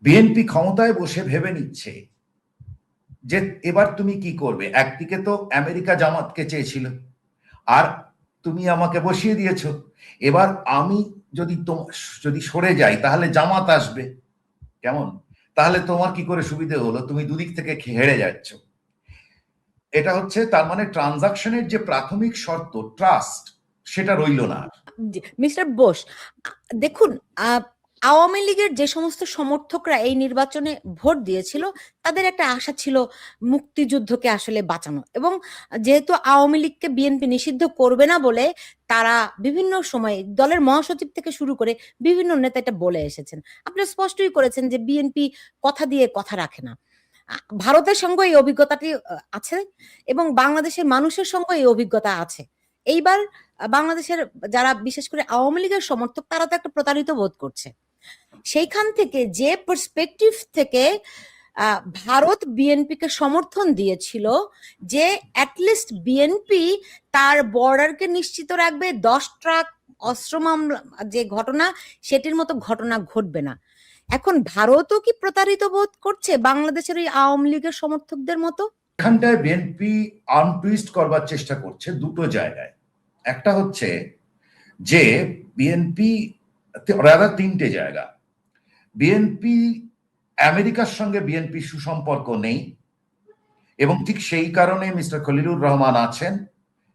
BNP ক্ষমতায় বসে ভেবে নিচ্ছে যে এবার তুমি কি করবে। একদিকে তো আমেরিকা জামাতকে চেয়েছিল, আর তুমি আমাকে বসিয়ে দিয়েছো। এবার আমি যদি সরে যাই তাহলে জামাত আসবে। কেমন? তাহলে তোমার কি করে সুবিধে হলো? তুমি দুদিক থেকে হেরে যাচ্ছ। এটা হচ্ছে তার মানে ট্রানজাকশনের যে প্রাথমিক শর্ত ট্রাস্ট, সেটা রইল না। মিস্টার বোস, দেখুন, আওয়ামী লীগের যে সমস্ত সমর্থকরা এই নির্বাচনে ভোট দিয়েছিল, তাদের একটা আশা ছিল মুক্তিযুদ্ধকে আসলে বাঁচানো, এবং যেহেতু আওয়ামী লীগকে বিএনপি নিষিদ্ধ করবে না বলে তারা বিভিন্ন সময় দলের মহাসচিব থেকে শুরু করে বিভিন্ন নেতা এটা বলে এসেছেন। আপনি স্পষ্টই করেছেন যে বিএনপি কথা দিয়ে কথা রাখে না। ভারতের সঙ্গে এই অভিজ্ঞতাটি আছে, এবং বাংলাদেশের মানুষের সঙ্গে এই অভিজ্ঞতা আছে। এইবার বাংলাদেশের যারা বিশেষ করে আওয়ামী লীগের সমর্থক, তারা তো একটা প্রতারিত বোধ করছে। সেইখান থেকে যে পার্সপেক্টিভ থেকে ভারত বিএনপিকে সমর্থন দিয়েছিল, যে অ্যাটলিস্ট বিএনপি তার বর্ডারকে নিশ্চিত রাখবে, 10 ট্রাক অস্ত্র মামলা যে ঘটনা, সেটির মতো ঘটনা ঘটবে না। এখন ভারতও কি প্রতারিত বোধ করছে বাংলাদেশের ওই আওয়ামী লীগের সমর্থকদের মতো? এখানটায় বিএনপি আনটুইস্ট করবার চেষ্টা করছে দুটো জায়গায়। একটা হচ্ছে যে বিএনপি, তিনটে জায়গা। বিএনপি, আমেরিকার সঙ্গে বিএনপি সুসম্পর্ক নেই, এবং ঠিক সেই কারণে মিস্টার খলিলুর রহমান আছেন।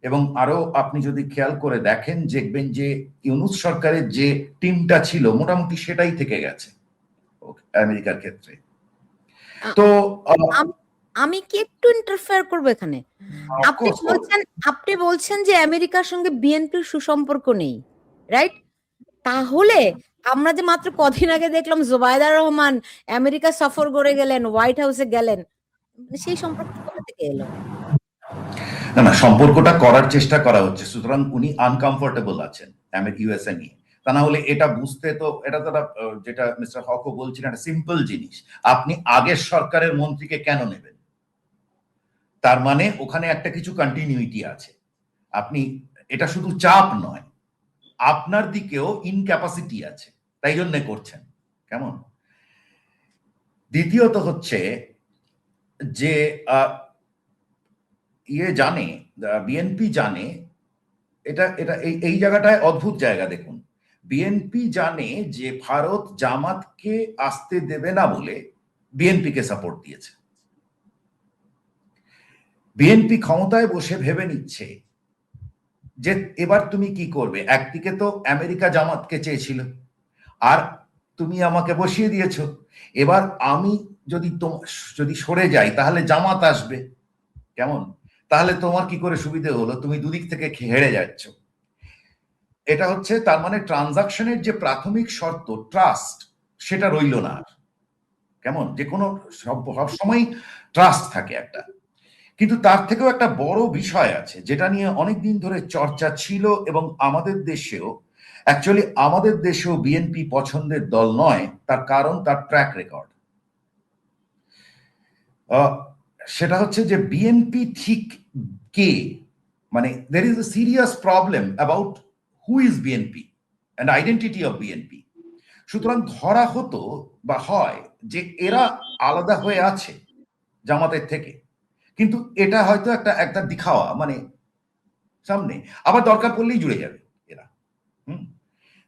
এবং আরো আপনি যদি খেয়াল করে দেখেন, দেখবেন যে ইউনূস সরকারের যে টিমটা ছিল মোটামুটি সেটাই থেকে গেছে আমেরিকার ক্ষেত্রে। তো আমি কি একটু ইন্টারফেয়ার করবো এখানে? আপনি বলছেন যে আমেরিকার সঙ্গে বিএনপির সুসম্পর্ক নেই, রাইট? তাহলে আমরা যে মাত্র কদিন আগে দেখলাম জোবায়দা রহমান আমেরিকা সফর করে গেলেন, হোয়াইট হাউসে গেলেন, সেই সম্পর্ক কোথা থেকে এলো? না না, সম্পর্কটা করার চেষ্টা করা হচ্ছে, সুতরাং উনি আনকমফোর্টেবল আছেন ইউএসএ নিয়ে। তা না হলে এটা বুঝতে তো, এটা তো যেটা মিস্টার হকও বলছিলেন, একটা সিম্পল জিনিস। আপনি আগের সরকারের মন্ত্রীকে কেন নেবেন? তার মানে ওখানে একটা কিছু কন্টিনিউইটি আছে। আপনি, এটা শুধু চাপ নয়, আপনার দিকেও ইনক্যাপাসিটি আছে, তাই জন্য করছেন। কেমন? দ্বিতীয়ত হচ্ছে যে জানে, বিএনপি জানে, এটা এটা এই জায়গাটায় অদ্ভুত জায়গা। দেখুন, বিএনপি জানে যে ভারত জামাতকে আসতে দেবে না বলে বিএনপিকে সাপোর্ট দিয়েছে। বিএনপি ক্ষমতায় বসে ভেবে নিচ্ছে যে এবার তুমি কি করবে। একদিকে তো আমেরিকা জামাতকে চেয়েছিল, আর তুমি আমাকে বসিয়ে দিয়েছো। এবার আমি যদি সরে যাই তাহলে জামাত আসবে। কেমন? তাহলে তোমার কি করে সুবিধে হলো? তুমি দুদিক থেকে হেরে যাচ্ছ। এটা হচ্ছে তার মানে ট্রানজাকশনের যে প্রাথমিক শর্ত ট্রাস্ট, সেটা রইল না। কেমন? যে কোনো সব সময় ট্রাস্ট থাকে একটা। কিন্তু তার থেকেও একটা বড় বিষয় আছে যেটা নিয়ে অনেকদিন ধরে চর্চা ছিল, এবং আমাদের দেশেও বিএনপি পছন্দের দল নয়। তার কারণ তার ট্র্যাক রেকর্ড। সেটা হচ্ছে যে বিএনপি ঠিক কে, মানে there is a serious problem about who is BNP and identity of BNP. সুতরাং ধরা হতো বা হয় যে এরা আলাদা হয়ে আছে জামাতের থেকে, কিন্তু এটা হয়তো একটা দিখাওয়া, মানে সামনে আবার দরকার পড়লেই জুড়ে যাবে এরা।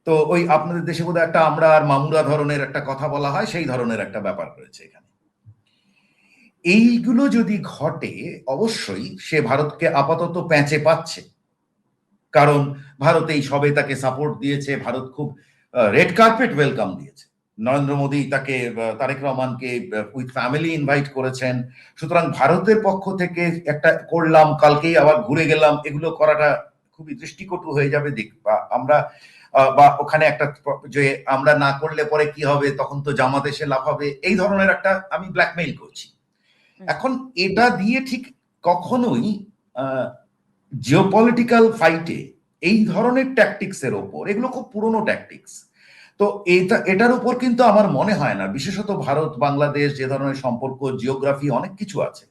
তো ওই আপনাদের দেশে বোধহয় একটা আমরা আর মামুরা ধরনের একটা কথা বলা হয়, সেই ধরনের একটা ব্যাপার রয়েছে এখানে। এইগুলো যদি ঘটে, অবশ্যই সে ভারতকে আপাতত প্যাঁচে পাচ্ছে, কারণ ভারত এই সবে তাকে সাপোর্ট দিয়েছে। ভারত খুব রেড কার্পেট ওয়েলকাম দিয়েছে। নরেন্দ্র মোদী তাকে, তারেক রহমানকে উইথ ফ্যামিলি ইনভাইট করেছেন। সুতরাং ভারতের পক্ষ থেকে একটা করলাম, কালকেই আবার ঘুরে গেলাম, এগুলো করাটা খুবই দৃষ্টিকটু হয়ে যাবে। বা আমরা বা ওখানে একটা যে আমরা না করলে পরে কি হবে, তখন তো জামাত এসে লাফাবে, এই ধরনের একটা আমি ব্ল্যাকমেইল করছি। এখন এটা দিয়ে ঠিক কখনোই জিওপলিটিক্যাল ফাইটে এই ধরনের ট্যাকটিক্স এর ওপর, এগুলো খুব পুরনো ট্যাকটিক্স। তো এটার উপর কিন্তু আমার মনে হয় না, বিশেষত ভারত বাংলাদেশ যে ধরনের সম্পর্ক, জিওগ্রাফি, অনেক কিছু আছে,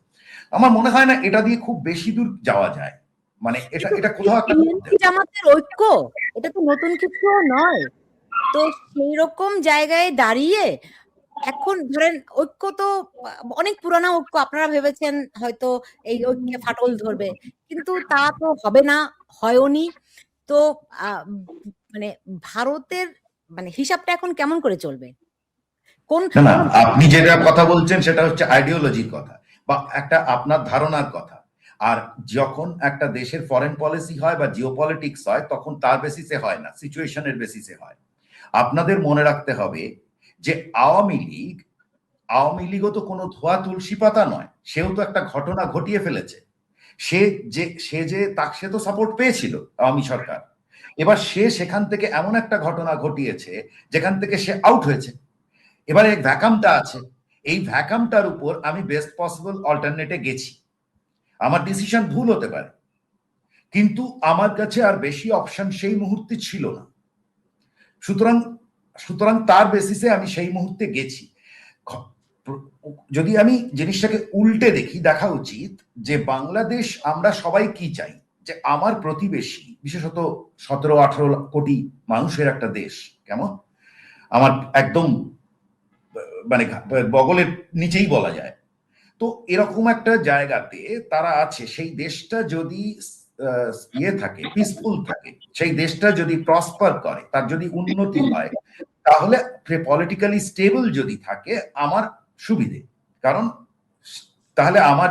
আমার মনে হয় না এটা দিয়ে খুব বেশি দূর যাওয়া যায়। মানে এটা কোথাও একটা জামাতের ঐক্য, এটা তো নতুন কিছু নয়। তো সেই রকম জায়গায় দাঁড়িয়ে এখন ধরেন ঐক্য তো অনেক পুরানা ঐক্য, আপনারা ভেবেছেন হয়তো এই ঐক্যে ফাটল ধরবে, কিন্তু তা তো হবে না, হয়ওনি। তো মানে ভারতের মানে হিসাবটা এখন কেমন করে চলবে? কোন না না, কোন আপনি যেটা কথা বলছেন সেটা হচ্ছে আইডিওলজির কথা বা একটা আপনার ধারণার কথা। আর যখন একটা দেশের ফরেন পলিসি হয় বা জিওপলিটিক্স হয় তখন তার বেসিসে হয় না, সিচুয়েশনের বেসিসে হয়। আপনাদের মনে রাখতে হবে যে আওয়ামী লীগও তো কোনো ধোয়া তুলসী পাতা নয়, সেও তো একটা ঘটনা ঘটিয়ে ফেলেছে। সে তো সাপোর্ট পেয়েছিল আওয়ামী সরকার। এবার সে সেখান থেকে এমন একটা ঘটনা ঘটিয়েছে যেখান থেকে সে আউট হয়েছে। এবারে এই ভ্যাকামটা আছে, এই ভ্যাকামটার উপর আমি বেস্ট পসিবল অল্টারনেটে গেছি। আমার ডিসিশন ভুল হতে পারে, কিন্তু আমার কাছে আর বেশি অপশন সেই মুহূর্তে ছিল না। সুতরাং সুতরাং তার বেসিসে আমি সেই মুহূর্তে গেছি। যদি আমি জিনিসটাকে উল্টে দেখি, দেখা উচিত যে বাংলাদেশ আমরা সবাই কি চাই, যে আমার প্রতিবেশী, বিশেষত 17-18 কোটি মানুষের একটা দেশ, কেমন আমার একদম মানে বগলের নিচেই বলা যায়। তো এরকম একটা জায়গাতে তারা আছে, সেই দেশটা যদি ইয়ে থাকে, পিসফুল থাকে, সেই দেশটা যদি প্রসপার করে, তার যদি উন্নতি হয়, তাহলে পলিটিক্যালি স্টেবল যদি থাকে আমার সুবিধে। কারণ তাহলে আমার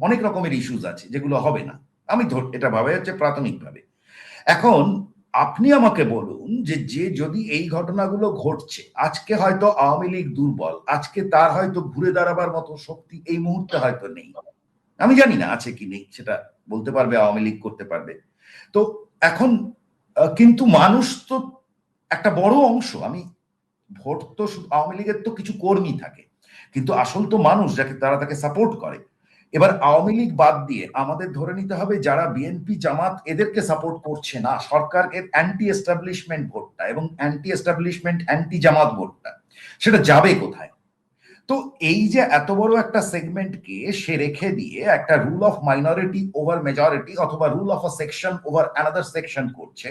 অনেক রকমের ইস্যুজ আছে যেগুলো হবে না, আমি এটা ভাবে হচ্ছে প্রাথমিকভাবে। এখন আপনি আমাকে বলুন যে যদি এই ঘটনাগুলো ঘটছে, আজকে হয়তো আওয়ামী লীগ দুর্বল, আজকে তার হয়তো ঘুরে দাঁড়াবার মতো শক্তি এই মুহূর্তে হয়তো নেই, আমি জানি না আছে কি নেই, সেটা বলতে পারবে আওয়ামী লীগ, করতে পারবে। তো এখন কিন্তু মানুষ তো একটা বড় অংশ, আমি ভোট তো আওয়ামী লীগের তো কিছু কর্মী থাকে, কিন্তু আসল তো মানুষ যাকে তারা তাকে সাপোর্ট করে। এবার আওয়ামী লীগ বাদ দিয়ে আমাদের ধরে নিতে হবে যারা বিএনপি জামাত এদেরকে সাপোর্ট করছে না, সরকারের অ্যান্টি এস্টাবলিশমেন্ট ভোটটা এবং অ্যান্টি এস্টাবলিশমেন্ট অ্যান্টি জামাত ভোটটা, সেটা যাবে কোথায়? তো এই যে এত বড় একটা সেগমেন্টকে সে রেখে দিয়ে একটা rule of minority over majority অথবা rule of a section over another section করছে,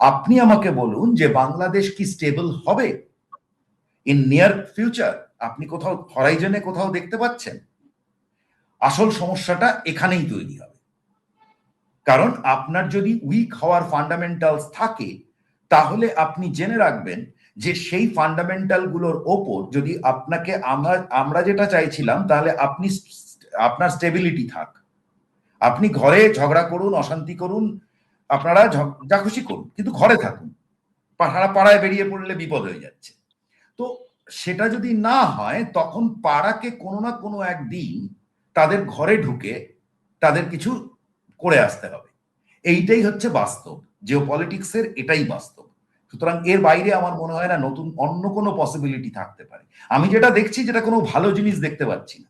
আপনি আমাকে বলুন যে বাংলাদেশ কি স্টেবল হবে ইন নিয়ার ফিউচার? আপনি কোথাও হরাইজনে কোথাও দেখতে পাচ্ছেন? আসল সমস্যাটা এখানেই তৈরি হবে। কারণ আপনার যদি উইক হওয়ার ফান্ডামেন্টালস থাকে, তাহলে আপনি জেনে রাখবেন যে সেই ফান্ডামেন্টাল গুলোর ওপর যদি আপনাকে আমরা যেটা চাইছিলাম, তাহলে আপনার স্টেবিলিটি থাক, আপনি ঘরে ঝগড়া করুন, অশান্তি করুন, আপনারা যা খুশি করুন, কিন্তু ঘরে থাকুন, পাড়ায় বেরিয়ে পড়লে বিপদ হয়ে যাচ্ছে। তো সেটা যদি না হয়, তখন পাড়াকে কোনো না কোনো একদিন তাদের ঘরে ঢুকে তাদের কিছু করে আসতে হবে। এইটাই হচ্ছে বাস্তব, জিওপলিটিক্সের এটাই বাস্তব। সুতরাং এর বাইরে আমার মনে হয় না নতুন অন্য কোনো পসিবিলিটি থাকতে পারে। আমি যেটা দেখছি, যেটা কোনো ভালো জিনিস দেখতে পাচ্ছি না।